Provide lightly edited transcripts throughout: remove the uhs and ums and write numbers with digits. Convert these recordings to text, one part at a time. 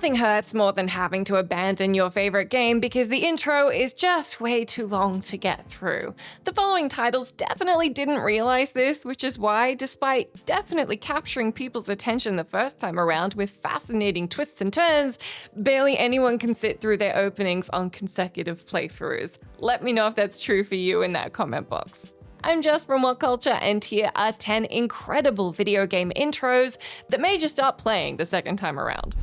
Nothing hurts more than having to abandon your favorite game because the intro is just way too long to get through. The following titles definitely didn't realize this, which is why, despite definitely capturing people's attention the first time around with fascinating twists and turns, barely anyone can sit through their openings on consecutive playthroughs. Let me know if that's true for you in that comment box. I'm Jess from What Culture, and here are 10 incredible video game intros that made you stop playing the second time around.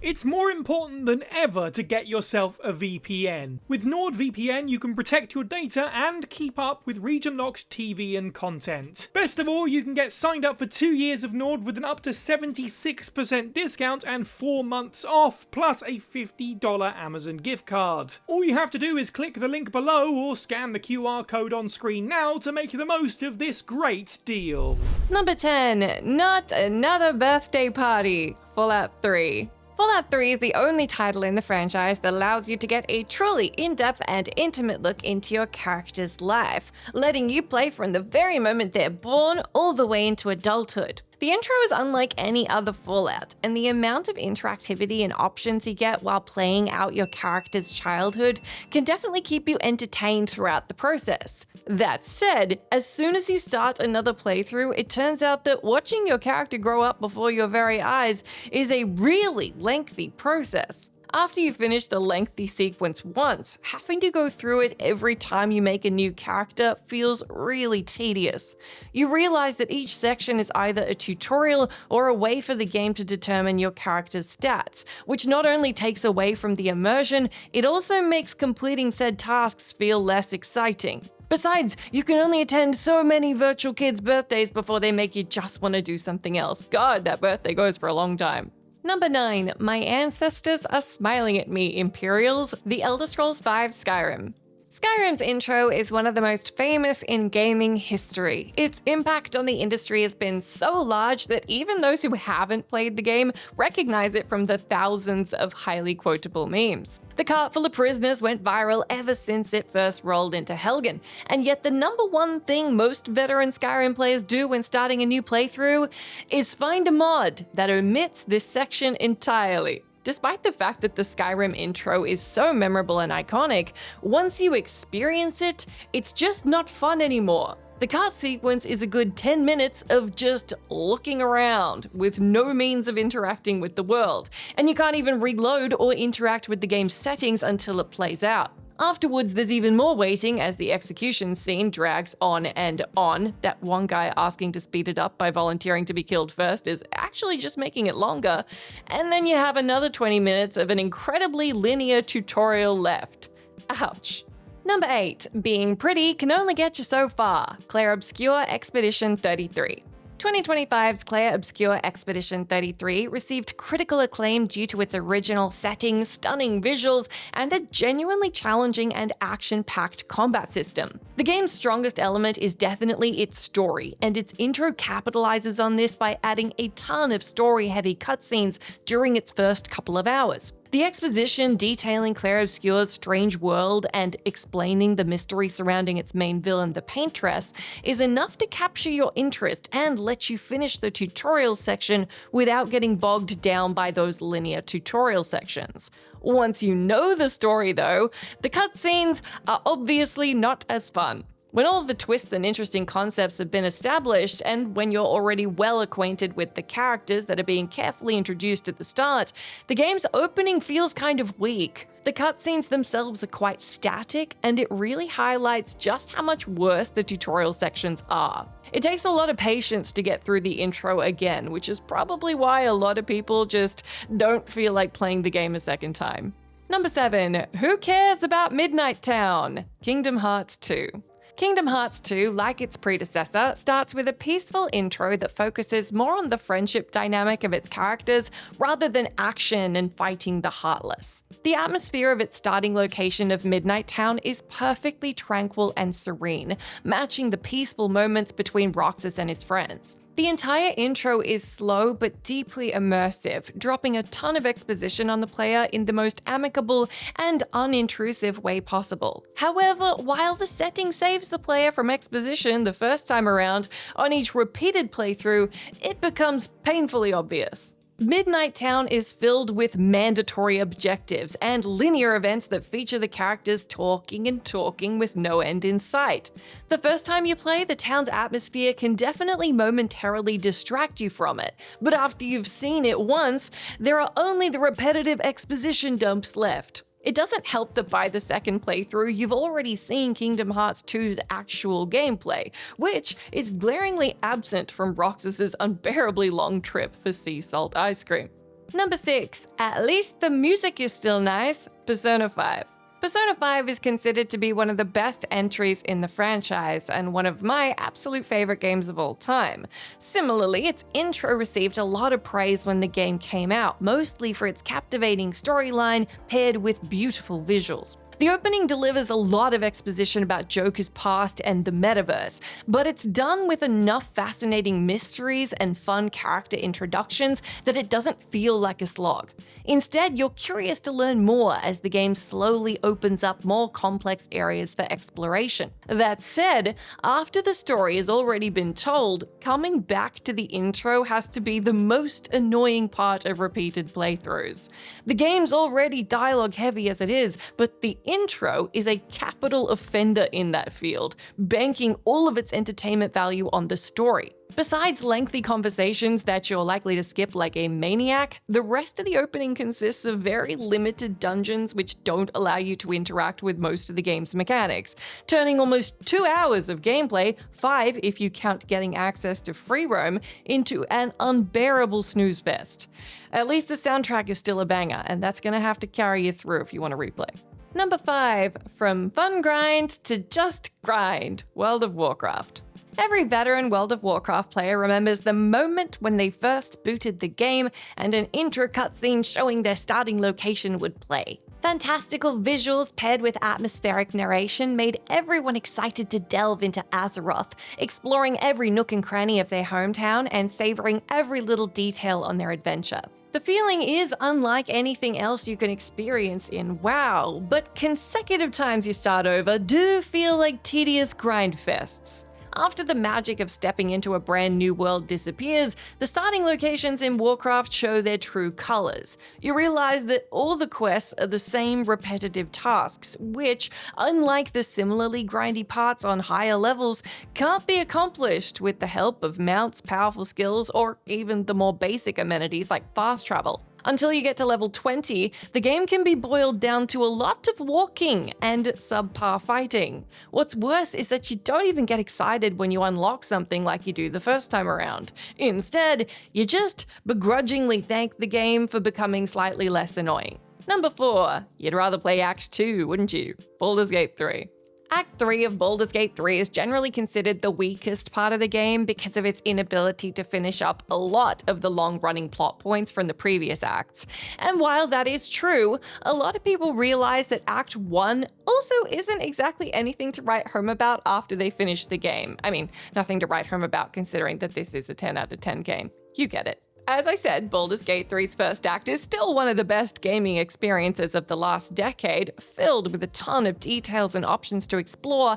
It's more important than ever to get yourself a VPN. With NordVPN, you can protect your data and keep up with region-locked TV and content. Best of all, you can get signed up for 2 years of Nord with an up to 76% discount and 4 months off, plus a $50 Amazon gift card. All you have to do is click the link below or scan the QR code on screen now to make the most of this great deal. Number 10. Not Another Birthday Party. Fallout 3. Fallout 3 is the only title in the franchise that allows you to get a truly in-depth and intimate look into your character's life, letting you play from the very moment they're born all the way into adulthood. The intro is unlike any other Fallout, and the amount of interactivity and options you get while playing out your character's childhood can definitely keep you entertained throughout the process. That said, as soon as you start another playthrough, it turns out that watching your character grow up before your very eyes is a really lengthy process. After you finish the lengthy sequence once, having to go through it every time you make a new character feels really tedious. You realize that each section is either a tutorial or a way for the game to determine your character's stats, which not only takes away from the immersion, it also makes completing said tasks feel less exciting. Besides, you can only attend so many virtual kids' birthdays before they make you just want to do something else. God, that birthday goes for a long time. Number 9. My Ancestors Are Smiling at Me, Imperials, The Elder Scrolls V Skyrim. Skyrim's intro is one of the most famous in gaming history. Its impact on the industry has been so large that even those who haven't played the game recognize it from the thousands of highly quotable memes. The cart full of prisoners went viral ever since it first rolled into Helgen, and yet the number one thing most veteran Skyrim players do when starting a new playthrough is find a mod that omits this section entirely. Despite the fact that the Skyrim intro is so memorable and iconic, once you experience it, it's just not fun anymore. The cart sequence is a good 10 minutes of just looking around, with no means of interacting with the world, and you can't even reload or interact with the game's settings until it plays out. Afterwards, there's even more waiting as the execution scene drags on and on. That one guy asking to speed it up by volunteering to be killed first is actually just making it longer. And then you have another 20 minutes of an incredibly linear tutorial left. Ouch. Number 8. Being pretty can only get you so far. Clare Obscure Expedition 33. 2025's Clare Obscure Expedition 33 received critical acclaim due to its original setting, stunning visuals, and a genuinely challenging and action-packed combat system. The game's strongest element is definitely its story, and its intro capitalizes on this by adding a ton of story-heavy cutscenes during its first couple of hours. The exposition detailing Clare Obscure's strange world and explaining the mystery surrounding its main villain, the Paintress, is enough to capture your interest and let you finish the tutorial section without getting bogged down by those linear tutorial sections. Once you know the story, though, the cutscenes are obviously not as fun. When all the twists and interesting concepts have been established, and when you're already well acquainted with the characters that are being carefully introduced at the start, the game's opening feels kind of weak. The cutscenes themselves are quite static, and it really highlights just how much worse the tutorial sections are. It takes a lot of patience to get through the intro again, which is probably why a lot of people just don't feel like playing the game a second time. Number 7. Who cares about Midnight Town? Kingdom Hearts 2. Kingdom Hearts 2, like its predecessor, starts with a peaceful intro that focuses more on the friendship dynamic of its characters rather than action and fighting the Heartless. The atmosphere of its starting location of Midnight Town is perfectly tranquil and serene, matching the peaceful moments between Roxas and his friends. The entire intro is slow but deeply immersive, dropping a ton of exposition on the player in the most amicable and unintrusive way possible. However, while the setting saves the player from exposition the first time around, on each repeated playthrough, it becomes painfully obvious. Midnight Town is filled with mandatory objectives and linear events that feature the characters talking and talking with no end in sight. The first time you play, the town's atmosphere can definitely momentarily distract you from it, but after you've seen it once, there are only the repetitive exposition dumps left. It doesn't help that by the second playthrough, you've already seen Kingdom Hearts 2's actual gameplay, which is glaringly absent from Roxas's unbearably long trip for sea salt ice cream. Number 6. At least the music is still nice. Persona 5. Persona 5 is considered to be one of the best entries in the franchise and one of my absolute favorite games of all time. Similarly, its intro received a lot of praise when the game came out, mostly for its captivating storyline paired with beautiful visuals. The opening delivers a lot of exposition about Joker's past and the metaverse, but it's done with enough fascinating mysteries and fun character introductions that it doesn't feel like a slog. Instead, you're curious to learn more as the game slowly opens up more complex areas for exploration. That said, after the story has already been told, coming back to the intro has to be the most annoying part of repeated playthroughs. The game's already dialogue heavy as it is, but the intro is a capital offender in that field, banking all of its entertainment value on the story. Besides lengthy conversations that you're likely to skip like a maniac, the rest of the opening consists of very limited dungeons which don't allow you to interact with most of the game's mechanics, turning almost 2 hours of gameplay, 5 if you count getting access to free roam, into an unbearable snooze fest. At least the soundtrack is still a banger, and that's gonna have to carry you through if you want to replay. Number 5. From fun grind to just grind, World of Warcraft. Every veteran World of Warcraft player remembers the moment when they first booted the game and an intro cutscene showing their starting location would play. Fantastical visuals paired with atmospheric narration made everyone excited to delve into Azeroth, exploring every nook and cranny of their hometown and savoring every little detail on their adventure. The feeling is unlike anything else you can experience in WoW, but consecutive times you start over do feel like tedious grind fests. After the magic of stepping into a brand new world disappears, the starting locations in Warcraft show their true colors. You realize that all the quests are the same repetitive tasks, which, unlike the similarly grindy parts on higher levels, can't be accomplished with the help of mounts, powerful skills, or even the more basic amenities like fast travel. Until you get to level 20, the game can be boiled down to a lot of walking and subpar fighting. What's worse is that you don't even get excited when you unlock something like you do the first time around. Instead, you just begrudgingly thank the game for becoming slightly less annoying. Number 4. You'd rather play Act 2, wouldn't you? Baldur's Gate 3. Act 3 of Baldur's Gate 3 is generally considered the weakest part of the game because of its inability to finish up a lot of the long-running plot points from the previous acts. And while that is true, a lot of people realize that Act 1 also isn't exactly anything to write home about after they finish the game. I mean, nothing to write home about considering that this is a 10 out of 10 game. You get it. As I said, Baldur's Gate 3's first act is still one of the best gaming experiences of the last decade, filled with a ton of details and options to explore.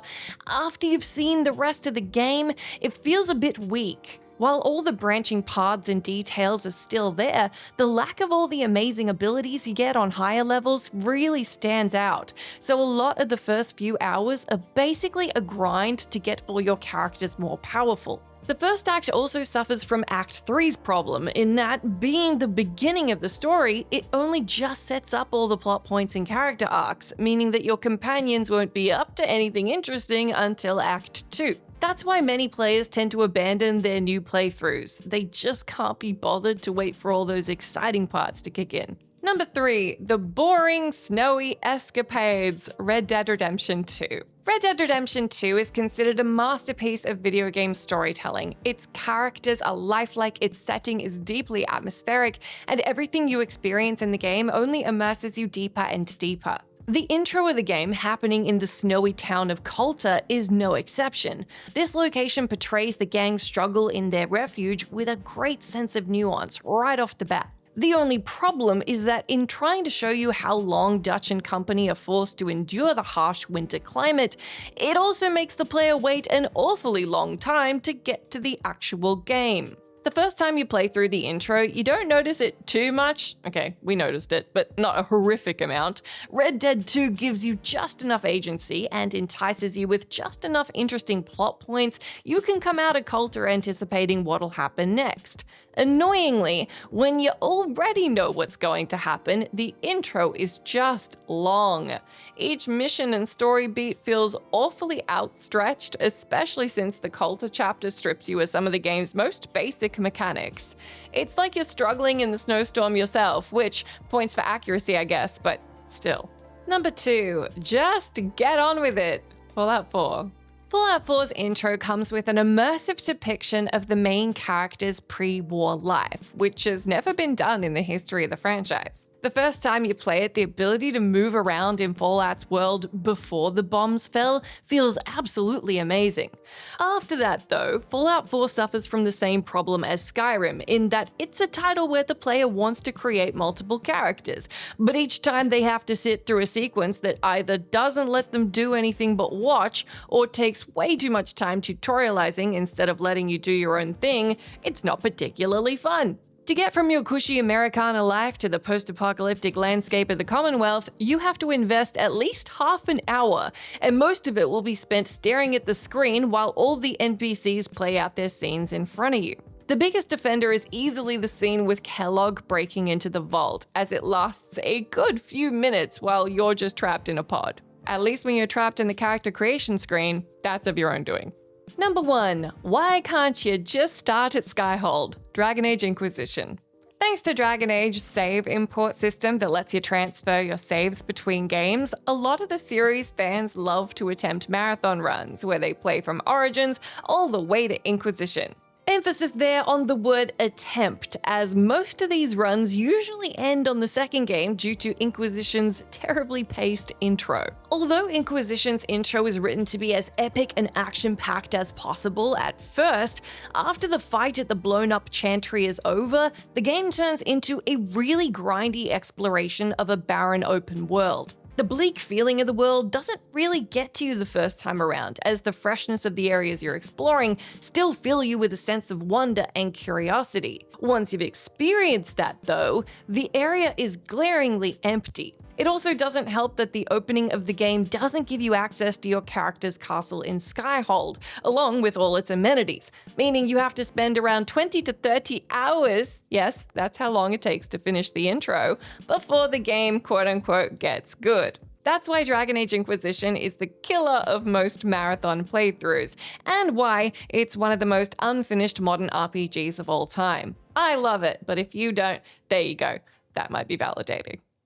After you've seen the rest of the game, it feels a bit weak. While all the branching paths and details are still there, the lack of all the amazing abilities you get on higher levels really stands out. So a lot of the first few hours are basically a grind to get all your characters more powerful. The first act also suffers from Act 3's problem in that, being the beginning of the story, it only just sets up all the plot points and character arcs, meaning that your companions won't be up to anything interesting until Act 2. That's why many players tend to abandon their new playthroughs. They just can't be bothered to wait for all those exciting parts to kick in. Number 3. The boring, snowy escapades, Red Dead Redemption 2. Red Dead Redemption 2 is considered a masterpiece of video game storytelling. Its characters are lifelike, its setting is deeply atmospheric, and everything you experience in the game only immerses you deeper and deeper. The intro of the game, happening in the snowy town of Coulter, is no exception. This location portrays the gang's struggle in their refuge with a great sense of nuance right off the bat. The only problem is that in trying to show you how long Dutch and company are forced to endure the harsh winter climate, it also makes the player wait an awfully long time to get to the actual game. The first time you play through the intro, you don't notice it too much. Okay, we noticed it, but not a horrific amount. Red Dead 2 gives you just enough agency and entices you with just enough interesting plot points you can come out of Coulter anticipating what'll happen next. Annoyingly, when you already know what's going to happen, the intro is just long. Each mission and story beat feels awfully outstretched, especially since the Coulter chapter strips you of some of the game's most basic mechanics. It's like you're struggling in the snowstorm yourself, which points for accuracy, I guess, but still. Number 2, just get on with it. Fallout 4. Fallout 4's intro comes with an immersive depiction of the main character's pre-war life, which has never been done in the history of the franchise. The first time you play it, the ability to move around in Fallout's world before the bombs fell feels absolutely amazing. After that though, Fallout 4 suffers from the same problem as Skyrim in that it's a title where the player wants to create multiple characters, but each time they have to sit through a sequence that either doesn't let them do anything but watch or takes way too much time tutorializing instead of letting you do your own thing, it's not particularly fun. To get from your cushy Americana life to the post-apocalyptic landscape of the Commonwealth, you have to invest at least half an hour, and most of it will be spent staring at the screen while all the NPCs play out their scenes in front of you. The biggest offender is easily the scene with Kellogg breaking into the vault, as it lasts a good few minutes while you're just trapped in a pod. At least when you're trapped in the character creation screen, that's of your own doing. Number 1, why can't you just start at Skyhold? Dragon Age Inquisition. Thanks to Dragon Age's save import system that lets you transfer your saves between games, a lot of the series fans love to attempt marathon runs where they play from Origins all the way to Inquisition. Emphasis there on the word attempt, as most of these runs usually end on the second game due to Inquisition's terribly paced intro. Although Inquisition's intro is written to be as epic and action-packed as possible at first, after the fight at the blown-up Chantry is over, the game turns into a really grindy exploration of a barren open world. The bleak feeling of the world doesn't really get to you the first time around, as the freshness of the areas you're exploring still fill you with a sense of wonder and curiosity. Once you've experienced that though, the area is glaringly empty. It also doesn't help that the opening of the game doesn't give you access to your character's castle in Skyhold, along with all its amenities, meaning you have to spend around 20 to 30 hours, yes, that's how long it takes to finish the intro, before the game quote-unquote gets good. That's why Dragon Age Inquisition is the killer of most marathon playthroughs, and why it's one of the most unfinished modern RPGs of all time. I love it, but if you don't, there you go. That might be validating.